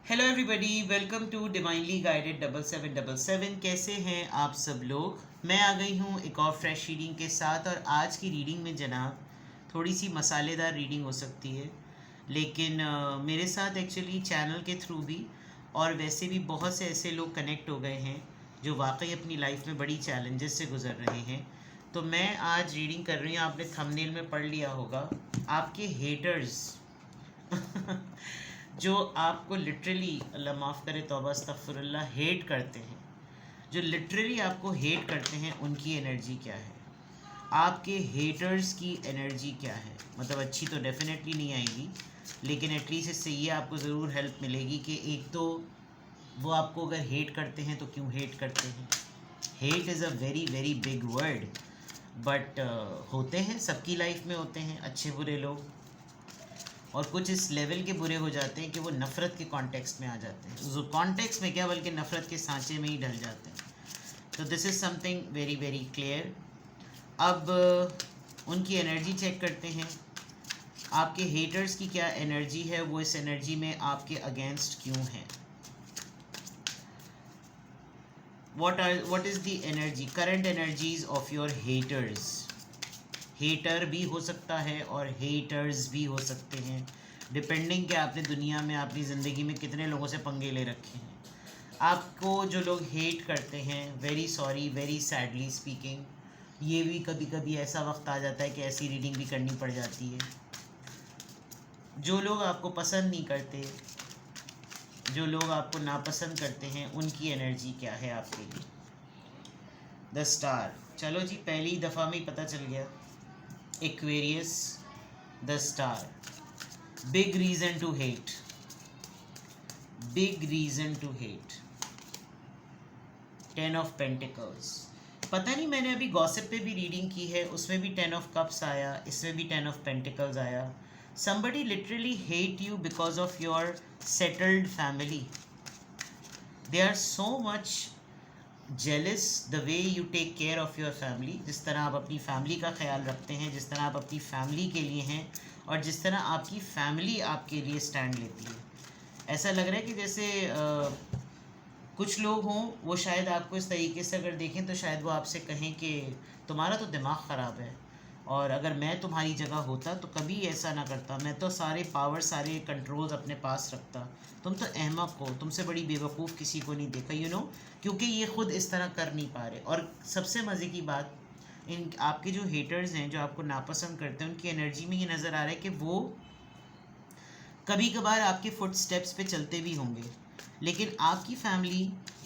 Hello everybody, welcome to divinely guided 7777। कैसे हैं आप सब लोग। मैं आ गई हूँ एक और फ्रेश रीडिंग के साथ। और आज की रीडिंग में जनाब थोड़ी सी मसालेदार रीडिंग हो सकती है, लेकिन मेरे साथ एक्चुअली चैनल के थ्रू भी और वैसे भी बहुत से ऐसे लोग कनेक्ट हो गए हैं जो वाकई अपनी लाइफ में बड़ी चैलेंजेस से गुजर रहे हैं। तो मैं आज रीडिंग कर रही हूँ, आपने थंबनेल में पढ़ लिया होगा, आपके हेटर्स जो आपको लिटरली, अल्लाह माफ़ करे, तौबा अस्तगफिरुल्लाह, हेट करते हैं, जो लिटरली आपको हेट करते हैं, उनकी एनर्जी क्या है, आपके हेटर्स की एनर्जी क्या है। मतलब अच्छी तो डेफिनेटली नहीं आएगी, लेकिन एटलीस्ट इससे ये आपको ज़रूर हेल्प मिलेगी कि एक तो वो आपको अगर हेट करते हैं तो क्यों हेट करते हैं। Hate is a very very big word, but होते हैं, सबकी लाइफ में होते हैं अच्छे बुरे लोग, और कुछ इस लेवल के बुरे हो जाते हैं कि वो नफ़रत के कॉन्टेक्स्ट में आ जाते हैं, जो कॉन्टेक्स्ट में क्या बल्कि नफ़रत के सांचे में ही ढल जाते हैं। तो this is something very very clear. अब उनकी एनर्जी चेक करते हैं, आपके हेटर्स की क्या एनर्जी है, वो इस एनर्जी में आपके अगेंस्ट क्यों हैं। what is the energy, current energies of your haters। Hater भी हो सकता है और हेटर्स भी हो सकते हैं, डिपेंडिंग कि आपने दुनिया में अपनी ज़िंदगी में कितने लोगों से पंगे ले रखे हैं। आपको जो लोग हेट करते हैं, very sorry, very sadly speaking, ये भी कभी कभी ऐसा वक्त आ जाता है कि ऐसी रीडिंग भी करनी पड़ जाती है। जो लोग आपको पसंद नहीं करते, जो लोग आपको नापसंद करते हैं, उनकी एनर्जी क्या है आपके लिए। द स्टार, चलो जी, पहली दफ़ा में ही पता चल गया। Aquarius, the star, big reason to hate, big reason to hate, 10 of pentacles. पता नहीं, मैंने अभी गॉसिप पे भी रीडिंग की है, उसमें भी 10 ऑफ कप्स आया, इसमें भी 10 ऑफ पेंटिकल्स आया। somebody literally hate you because of your settled family. They are so much jealous the way you take care of your family, जिस तरह आप अपनी फैमिली का ख्याल रखते हैं, जिस तरह आप अपनी फैमिली के लिए हैं, और जिस तरह आपकी फैमिली आपके लिए स्टैंड लेती है। ऐसा लग रहा है कि जैसे कुछ लोग हों, वो शायद आपको इस तरीके से अगर देखें तो शायद वो आपसे कहें कि तुम्हारा तो दिमाग ख़राब है, और अगर मैं तुम्हारी जगह होता तो कभी ऐसा ना करता, मैं तो सारे पावर, सारे कंट्रोल्स अपने पास रखता, तुम तो अहमक हो, तुमसे बड़ी बेवकूफ़ किसी को नहीं देखा, क्योंकि ये खुद इस तरह कर नहीं पा रहे। और सबसे मज़े की बात, इन आपके जो हेटर्स हैं, जो आपको नापसंद करते हैं, उनकी एनर्जी में ये नज़र आ रहा है कि वो कभी कभार आपके फुट स्टेप्स पे चलते भी होंगे, लेकिन आपकी फैमिली,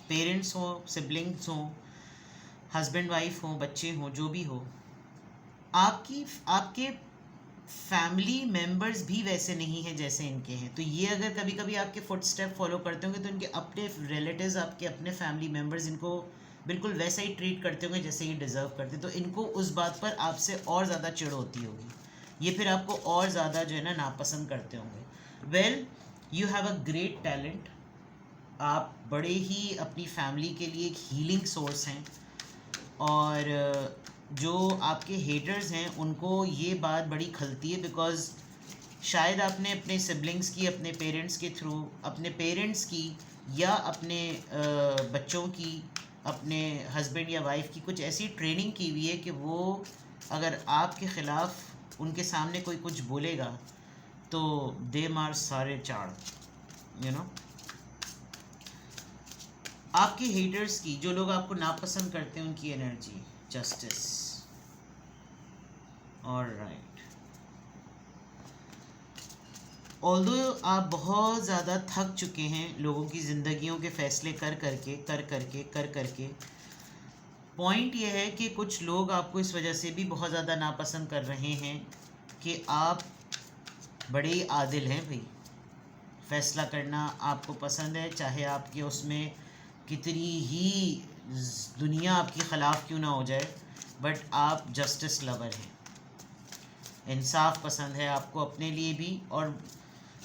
पेरेंट्स हों, सिबलिंग्स हों, हस्बैंड वाइफ हों, बच्चे हों, जो भी हो, आपके फैमिली मेम्बर्स भी वैसे नहीं हैं जैसे इनके हैं। तो ये अगर कभी कभी आपके फुट स्टेप फॉलो करते होंगे तो इनके अपने रिलेटिव्स, आपके अपने फैमिली मेम्बर्स इनको बिल्कुल वैसा ही ट्रीट करते होंगे जैसे ये डिज़र्व करते, तो इनको उस बात पर आपसे और ज़्यादा चिढ़ होती होगी, ये फिर आपको और ज़्यादा जो है ना नापसंद करते होंगे। Well, you have a great talent, आप बड़े ही अपनी फैमिली के लिए एक हीलिंग सोर्स हैं, और जो आपके हेटर्स हैं उनको ये बात बड़ी खलती है, बिकॉज़ शायद आपने अपने सिबलिंग्स की, अपने पेरेंट्स के थ्रू, अपने पेरेंट्स की या अपने बच्चों की, अपने हस्बैंड या वाइफ की कुछ ऐसी ट्रेनिंग की हुई है कि वो अगर आपके ख़िलाफ़ उनके सामने कोई कुछ बोलेगा तो दे मार सारे चाड़, यू नो। आपके हेटर्स की, जो लोग आपको नापसंद करते हैं, उनकी एनर्जी, जस्टिस, ऑलराइट। ऑल्दो आप बहुत ज़्यादा थक चुके हैं लोगों की ज़िंदगियों के फ़ैसले कर करके, पॉइंट ये है कि कुछ लोग आपको इस वजह से भी बहुत ज़्यादा नापसंद कर रहे हैं कि आप बड़े ही आदिल हैं भाई, फ़ैसला करना आपको पसंद है, चाहे आपके उसमें कितनी ही दुनिया आपके ख़िलाफ़ क्यों ना हो जाए, बट आप जस्टिस लवर हैं, इंसाफ पसंद है आपको अपने लिए भी। और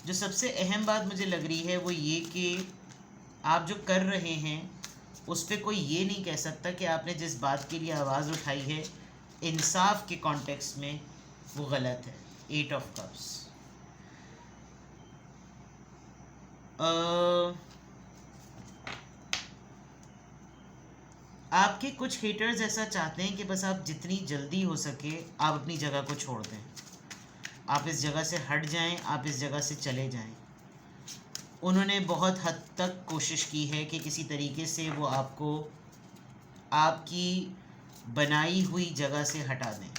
जो सबसे अहम बात मुझे लग रही है वो ये कि आप जो कर रहे हैं उस पर कोई ये नहीं कह सकता कि आपने जिस बात के लिए आवाज़ उठाई है इंसाफ के कॉन्टेक्स्ट में वो गलत है। 8 ऑफ कप्स, आपके कुछ हेटर्स ऐसा चाहते हैं कि बस आप जितनी जल्दी हो सके आप अपनी जगह को छोड़ दें, आप इस जगह से हट जाएं, आप इस जगह से चले जाएं। उन्होंने बहुत हद तक कोशिश की है कि किसी तरीके से वो आपको आपकी बनाई हुई जगह से हटा दें।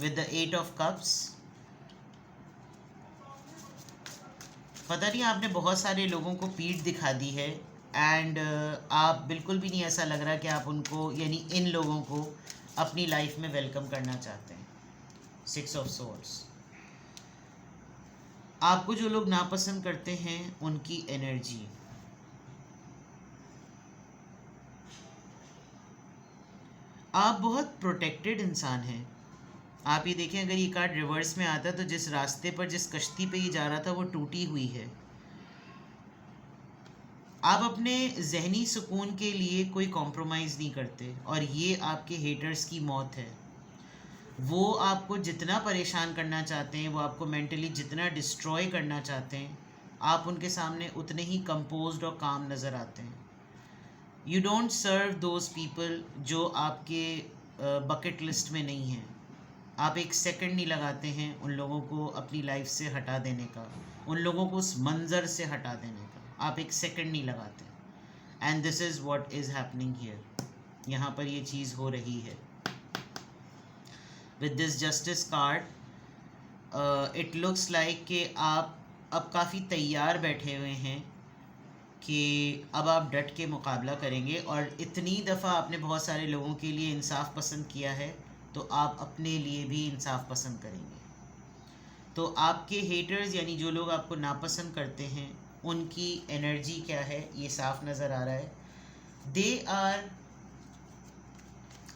विद द 8 ऑफ कप्स, पता नहीं आपने बहुत सारे लोगों को पीठ दिखा दी है एंड आप बिल्कुल भी नहीं ऐसा लग रहा कि आप उनको यानी इन लोगों को अपनी लाइफ में वेलकम करना चाहते हैं। 6 ऑफ सोर्ड्स, आपको जो लोग नापसंद करते हैं उनकी एनर्जी, आप बहुत प्रोटेक्टेड इंसान हैं। आप ये देखें, अगर ये कार्ड रिवर्स में आता तो जिस रास्ते पर जिस कश्ती पे ये जा रहा था वो टूटी हुई है। आप अपने जहनी सुकून के लिए कोई कॉम्प्रोमाइज़ नहीं करते और ये आपके हेटर्स की मौत है। वो आपको जितना परेशान करना चाहते हैं, वो आपको मेंटली जितना डिस्ट्रॉय करना चाहते हैं, आप उनके सामने उतने ही कंपोज्ड और काम नज़र आते हैं। You don't serve those people जो आपके बकेट लिस्ट में नहीं हैं। आप एक सेकंड नहीं लगाते हैं उन लोगों को अपनी लाइफ से हटा देने का, उन लोगों को उस मंज़र से हटा देने का, आप एक सेकंड नहीं लगाते। And this is what is happening here, यहाँ पर ये चीज़ हो रही है। With this justice card it looks like कि आप अब काफ़ी तैयार बैठे हुए हैं कि अब आप डट के मुकाबला करेंगे, और इतनी दफ़ा आपने बहुत सारे लोगों के लिए इंसाफ पसंद किया है तो आप अपने लिए भी इंसाफ पसंद करेंगे। तो आपके हेटर्स यानी जो लोग आपको नापसंद करते हैं उनकी एनर्जी क्या है ये साफ नज़र आ रहा है। They are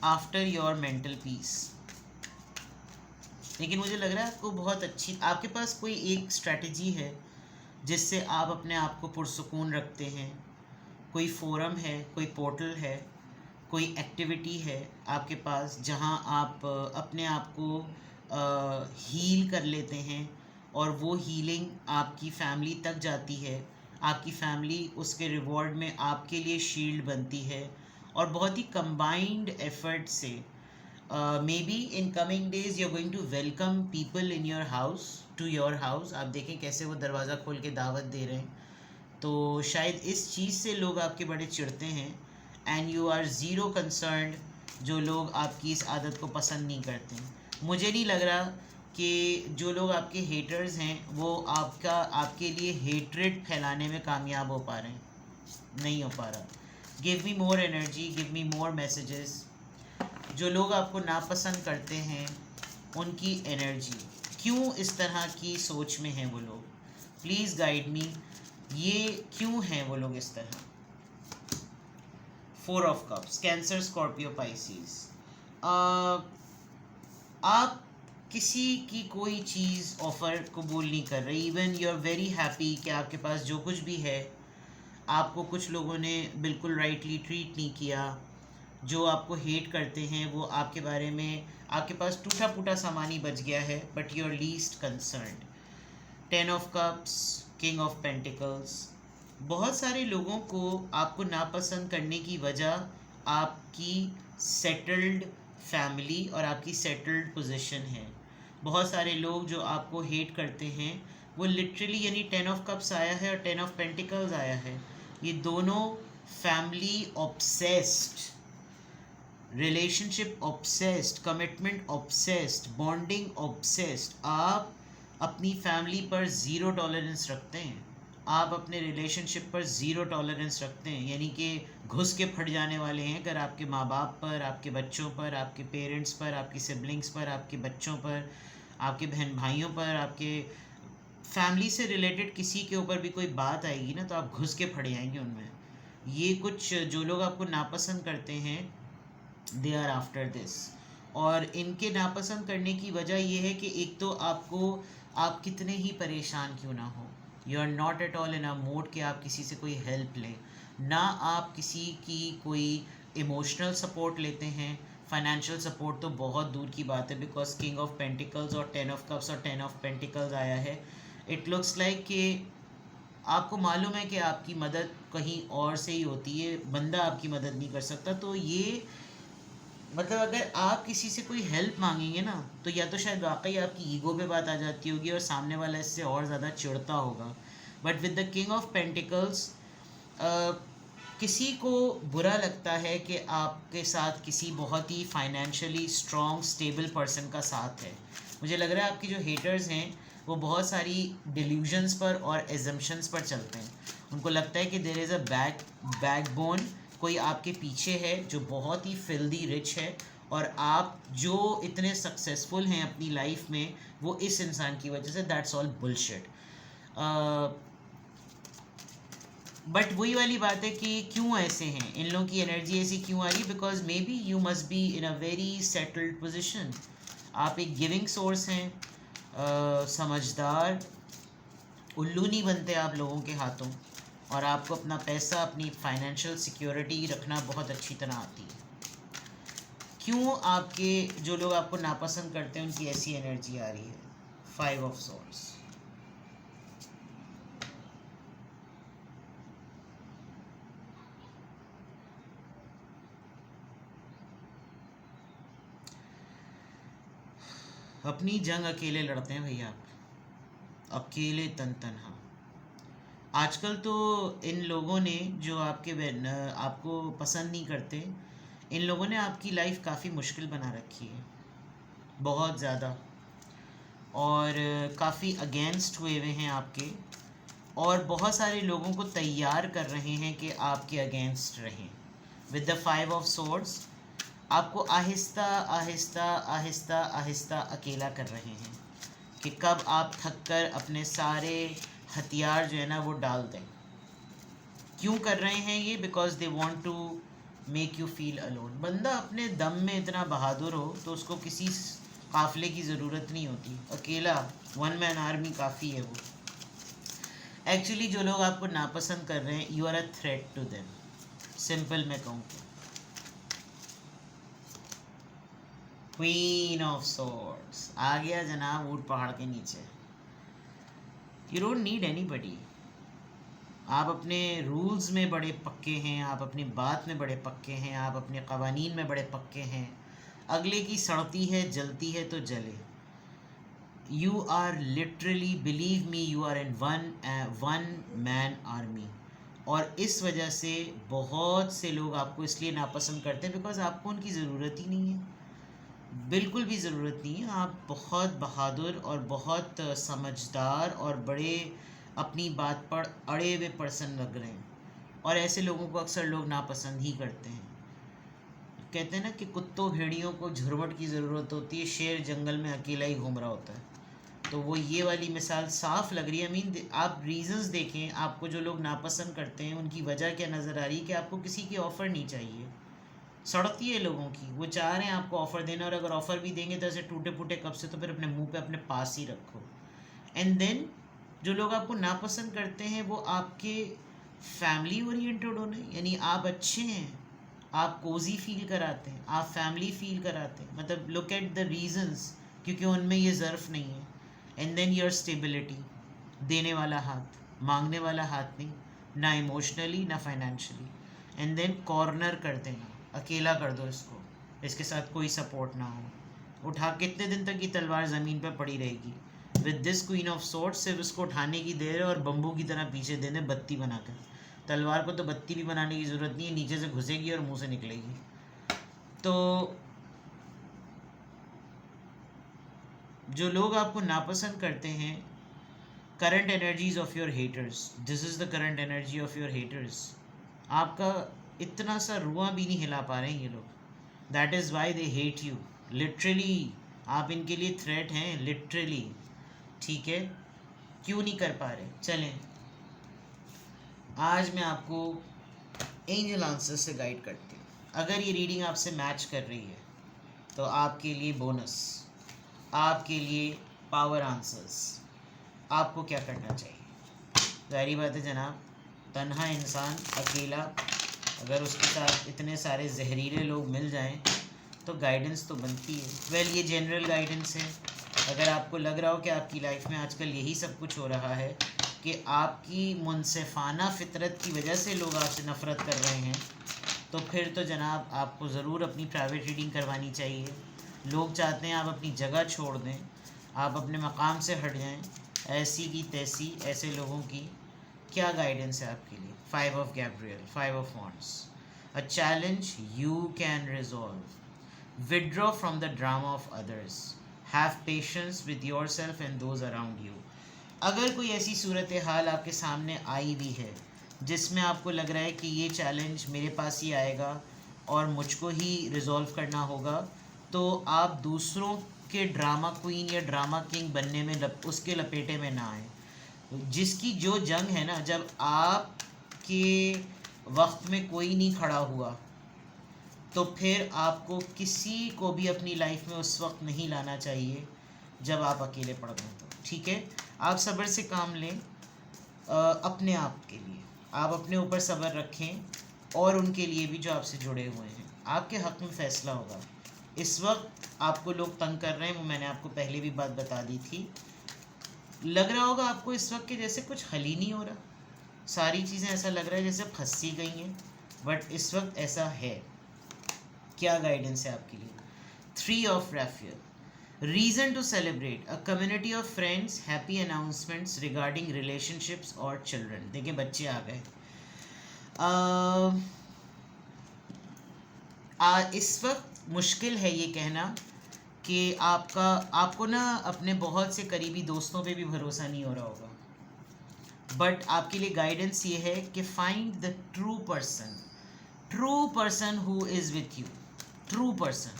after your mental peace. लेकिन मुझे लग रहा है आपको बहुत अच्छी, आपके पास कोई एक स्ट्रैटेजी है जिससे आप अपने आप को पुरसुकून रखते हैं। कोई फोरम है, कोई पोर्टल है, कोई एक्टिविटी है आपके पास जहां आप अपने आप को हील कर लेते हैं और वो हीलिंग आपकी फैमिली तक जाती है। आपकी फैमिली उसके रिवॉर्ड में आपके लिए शील्ड बनती है और बहुत ही कंबाइंड एफर्ट से maybe in coming days you are going to welcome people in your house to your house. आप देखें कैसे वो दरवाज़ा खोल के दावत दे रहे हैं, तो शायद इस चीज़ से लोग आपके बड़े चिढ़ते हैं and you are zero concerned जो लोग आपकी इस आदत को पसंद नहीं करते। मुझे नहीं लग रहा कि जो लोग आपके हेटर्स हैं वो आपके लिए हेट्रेड फैलाने में कामयाब हो पा रहे हैं, नहीं हो पा रहा। Give me more energy, give me मोर मैसेजेस। जो लोग आपको नापसंद करते हैं उनकी एनर्जी, क्यों इस तरह की सोच में हैं वो लोग, प्लीज़ गाइड मी। ये क्यों हैं वो लोग इस तरह। 4 of cups, cancer, Scorpio, Pisces. आप किसी की कोई चीज़ ऑफ़र कबूल नहीं कर रहे। Even you are very happy कि आपके पास जो कुछ भी है, आपको कुछ लोगों ने बिल्कुल राइटली ट्रीट नहीं किया। जो आपको हेट करते हैं वो आपके बारे में, आपके पास टूटा फूटा सामान ही बच गया है, but you are least concerned. 10 of cups, king of pentacles. बहुत सारे लोगों को आपको नापसंद करने की वजह आपकी सेटल्ड फैमिली और आपकी सेटल्ड पोजीशन है। बहुत सारे लोग जो आपको हेट करते हैं वो लिटरली, यानी 10 ऑफ कप्स आया है और 10 ऑफ पेंटिकल्स आया है, ये दोनों family obsessed, relationship obsessed, commitment obsessed, bonding obsessed. आप अपनी फैमिली पर ज़ीरो टॉलरेंस रखते हैं, आप अपने रिलेशनशिप पर ज़ीरो टॉलरेंस रखते हैं, यानी कि घुस के फट जाने वाले हैं अगर आपके माँ बाप पर, आपके बच्चों पर, आपके पेरेंट्स पर, आपकी सिबलिंग्स पर, आपके बच्चों पर, आपके बहन भाइयों पर, आपके फैमिली से रिलेटेड किसी के ऊपर भी कोई बात आएगी ना तो आप घुस के फट जाएंगे उनमें। ये कुछ जो लोग आपको नापसंद करते हैं दे आर आफ्टर दिस। और इनके नापसंद करने की वजह यह है कि एक तो आपको, आप कितने ही परेशान क्यों ना हो, you are not at all in a mood कि आप किसी से कोई हेल्प लें, ना आप किसी की कोई इमोशनल सपोर्ट लेते हैं। फाइनेंशियल सपोर्ट तो बहुत दूर की बात है, बिकॉज किंग ऑफ पेंटिकल्स और 10 ऑफ कप्स और 10 ऑफ पेंटिकल्स आया है। इट लुक्स लाइक कि आपको मालूम है कि आपकी मदद कहीं और से ही होती है, बंदा आपकी मदद नहीं कर सकता। तो ये मतलब अगर आप किसी से कोई हेल्प मांगेंगे ना, तो या तो शायद वाकई आपकी ईगो पे बात आ जाती होगी और सामने वाला इससे और ज़्यादा चिढ़ता होगा। But with the king of pentacles, किसी को बुरा लगता है कि आपके साथ किसी बहुत ही फाइनेंशियली स्ट्रॉन्ग स्टेबल पर्सन का साथ है। मुझे लग रहा है आपकी जो हेटर्स हैं वो बहुत सारी डिल्यूजन्स पर और एजम्पशंस पर चलते हैं। उनको लगता है कि देयर इज़ अ बैकबोन, कोई आपके पीछे है जो बहुत ही फिल्दी रिच है, और आप जो इतने सक्सेसफुल हैं अपनी लाइफ में वो इस इंसान की वजह से। That's all bullshit. बट वही वाली बात है कि क्यों ऐसे हैं, इन लोगों की एनर्जी ऐसी क्यों आ रही है? Because may be you must be in a very settled position. आप एक गिविंग सोर्स हैं, समझदार, उल्लू नहीं बनते आप लोगों के हाथों, और आपको अपना पैसा, अपनी फाइनेंशियल सिक्योरिटी रखना बहुत अच्छी तरह आती है। क्यों आपके जो लोग आपको नापसंद करते हैं उनकी ऐसी एनर्जी आ रही है? 5 ऑफ सॉर्ड्स। अपनी जंग अकेले लड़ते हैं भैया, अकेले तन तनहा। आजकल तो इन लोगों ने जो आपको पसंद नहीं करते, इन लोगों ने आपकी लाइफ काफ़ी मुश्किल बना रखी है, बहुत ज़्यादा, और काफ़ी अगेंस्ट हुए हुए हैं आपके, और बहुत सारे लोगों को तैयार कर रहे हैं कि आपके अगेंस्ट रहें। विद द 5 ऑफ सोर्ड्स आपको आहिस्ता आहिस्ता आहिस्ता आहिस्ता अकेला कर रहे हैं कि कब आप थक कर अपने सारे हथियार जो है ना वो डाल दें। क्यों कर रहे हैं ये? Because they want to make you feel alone. बंदा अपने दम में इतना बहादुर हो तो उसको किसी काफ़िले की ज़रूरत नहीं होती, अकेला 1 मैन आर्मी काफ़ी है वो। एक्चुअली जो लोग आपको नापसंद कर रहे हैं, you are a threat to them, simple मैं कहूँ तो। क्वीन ऑफ सॉर्ड्स आ गया जनाब, ऊंट पहाड़ के नीचे। You don't need anybody. आप अपने रूल्स में बड़े पक्के हैं, आप अपनी बात में बड़े पक्के हैं, आप अपने कवानीन में बड़े पक्के हैं। अगले की सड़ती है जलती है तो जले। You are literally, believe me, you are in one man army. और इस वजह से बहुत से लोग आपको इसलिए नापसंद करते हैं बिकॉज आपको उनकी ज़रूरत ही नहीं है, बिल्कुल भी ज़रूरत नहीं है। आप बहुत बहादुर और बहुत समझदार और बड़े अपनी बात पर अड़े हुए पर्सन लग रहे हैं, और ऐसे लोगों को अक्सर लोग नापसंद ही करते हैं। कहते हैं ना कि कुत्तों भेड़ियों को झुरमुट की ज़रूरत होती है, शेर जंगल में अकेला ही घूम रहा होता है। तो वो ये वाली मिसाल साफ लग रही है। आप रीज़न्स देखें, आपको जो लोग नापसंद करते हैं उनकी वजह क्या नज़र आ रही है कि आपको किसी की ऑफ़र नहीं चाहिए। सड़ती है लोगों की, वो चाह रहे हैं आपको ऑफ़र देना, और अगर ऑफ़र भी देंगे तो ऐसे टूटे फूटे कप से, तो फिर अपने मुंह पे अपने पास ही रखो। एंड देन जो लोग आपको नापसंद करते हैं वो आपके फैमिली ओरिएंटेड होने, यानी आप अच्छे हैं, आप कोजी फील कराते हैं, आप फैमिली फील कराते हैं, मतलब लुक एट द रीजंस, क्योंकि उनमें ये ज़र्फ़ नहीं है। एंड देन योर स्टेबिलिटी, देने वाला हाथ, मांगने वाला हाथ नहीं, ना इमोशनली ना फाइनेंशियली। एंड देन कॉर्नर कर देना, अकेला कर दो इसको, इसके साथ कोई सपोर्ट ना हो। उठा कितने दिन तक ये तलवार ज़मीन पर पड़ी रहेगी? With this queen of swords सिर्फ उसको उठाने की देर है और बम्बू की तरह पीछे देने बत्ती बनाकर। तलवार को तो बत्ती भी बनाने की ज़रूरत नहीं है, नीचे से घुसेगी और मुंह से निकलेगी। तो जो लोग आपको नापसंद करते हैं, current energies of your haters, this is the current energy of your haters. आपका इतना सा रुआ भी नहीं हिला पा रहे हैं ये लोग। That is why they hate you, literally. आप इनके लिए थ्रेट हैं, लिटरली, ठीक है? क्यों नहीं कर पा रहे? चलें, आज मैं आपको एंजल आंसर से गाइड करती हूँ। अगर ये रीडिंग आपसे मैच कर रही है तो आपके लिए बोनस, आपके लिए पावर आंसर्स। आपको क्या करना चाहिए? जाहिर बात है जनाब, तन्हा इंसान अकेला, अगर उसके साथ इतने सारे जहरीले लोग मिल जाएं तो गाइडेंस तो बनती है। वेल, ये जनरल गाइडेंस है। अगर आपको लग रहा हो कि आपकी लाइफ में आजकल यही सब कुछ हो रहा है कि आपकी मुनसिफाना फितरत की वजह से लोग आपसे नफ़रत कर रहे हैं, तो फिर तो जनाब आपको ज़रूर अपनी प्राइवेट रीडिंग करवानी चाहिए। लोग चाहते हैं आप अपनी जगह छोड़ दें, आप अपने मकाम से हट जाएं। ऐसी की तैसी ऐसे लोगों की क्या गाइडेंस है आपके लिए? 5 of Gabriel, 5 of wands, a challenge you can resolve, withdraw from the drama of others, have patience with your self and those around you. अगर कोई ऐसी सूरत हाल आपके सामने आई भी है जिसमें आपको लग रहा है कि ये चैलेंज मेरे पास ही आएगा और मुझको ही रिजॉल्व करना होगा, तो आप दूसरों के ड्रामा क्वीन या ड्रामा किंग बनने में उसके लपेटे में ना आए। जिसकी जो जंग है ना, जब आपके वक्त में कोई नहीं खड़ा हुआ, तो फिर आपको किसी को भी अपनी लाइफ में उस वक्त नहीं लाना चाहिए जब आप अकेले पड़ गए। तो ठीक है, आप सब्र से काम लें। अपने आप के लिए आप अपने ऊपर सब्र रखें और उनके लिए भी जो आपसे जुड़े हुए हैं। आपके हक़ में फ़ैसला होगा। इस वक्त आपको लोग तंग कर रहे हैं, वो मैंने आपको पहले भी बात बता दी थी। लग रहा होगा आपको इस वक्त कि जैसे कुछ हल ही नहीं हो रहा, सारी चीज़ें ऐसा लग रहा है जैसे फंसी गई हैं, बट इस वक्त ऐसा है। क्या गाइडेंस है आपके लिए? 3 ऑफ रैफियर, reason to celebrate, a community of friends, happy announcements regarding relationships और चिल्ड्रन। देखिए बच्चे आ गए। इस वक्त मुश्किल है ये कहना कि आपको ना अपने बहुत से करीबी दोस्तों पे भी भरोसा नहीं हो रहा होगा, बट आपके लिए गाइडेंस ये है कि find the true person who is with you. True person,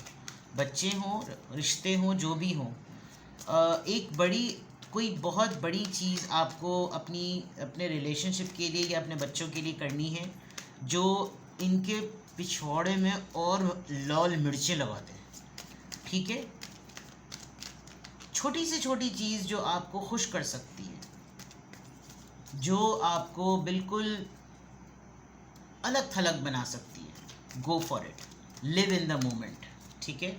बच्चे हों, रिश्ते हों, जो भी हों, कोई बहुत बड़ी चीज़ आपको अपने रिलेशनशिप के लिए या अपने बच्चों के लिए करनी है जो इनके पिछवाड़े में और लाल मिर्चें लगाते हैं। ठीक है, छोटी से छोटी चीज़ जो आपको खुश कर सकती है, जो आपको बिल्कुल अलग थलग बना सकती है, go for it, live in the moment. ठीक है।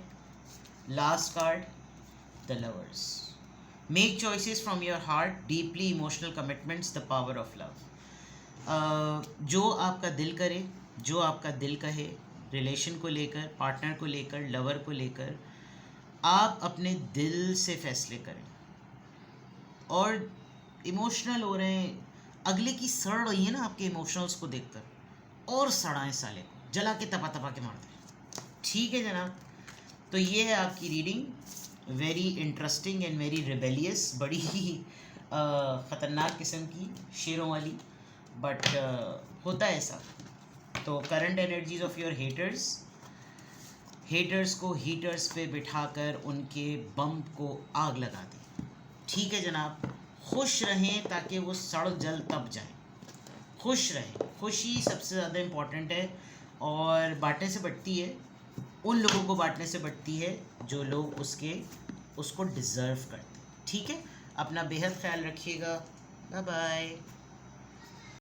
Last card, the lovers, make choices from your heart, deeply emotional commitments, the power of love. जो आपका दिल करे, जो आपका दिल कहे, रिलेशन को लेकर, पार्टनर को लेकर, लवर को लेकर, आप अपने दिल से फैसले करें। और इमोशनल हो रहे हैं, अगले की सड़ रही है ना आपके इमोशनल्स को देखकर, और सड़ाएं साले को, जला के तपा तपा के मार दें। ठीक है जनाब, तो ये है आपकी reading, very interesting and very rebellious, बड़ी ही ख़तरनाक किस्म की शेरों वाली, बट होता है ऐसा। तो current energies of your haters को हीटर्स पे बिठाकर उनके बम को आग लगा दें। ठीक है जनाब, खुश रहें ताकि वो सड़ जल तप जाए। खुश रहें, खुशी सबसे ज़्यादा इम्पॉर्टेंट है, और बांटने से बढ़ती है, उन लोगों को बांटने से बढ़ती है जो लोग उसको डिज़र्व करते हैं। ठीक है, अपना बेहद ख्याल रखिएगा। Bye bye.